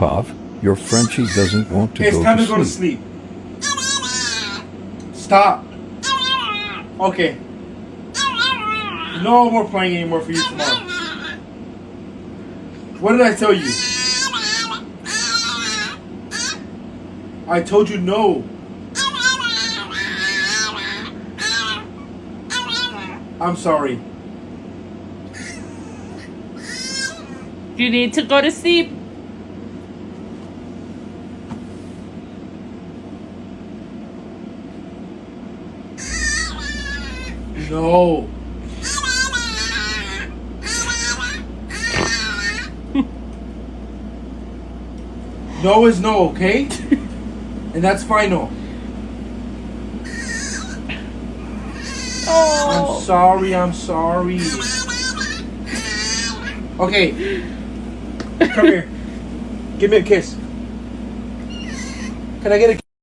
Puff, your Frenchie doesn't want to It's go time to to go to sleep. sleep. Stop. Okay. No more playing anymore for you tomorrow. What did I tell you? I told you no. I'm sorry. You need to go to sleep. No. No is no, okay? And that's final. Oh. I'm sorry, I'm sorry. Okay. Come here. Give me a kiss. Can I get a kiss?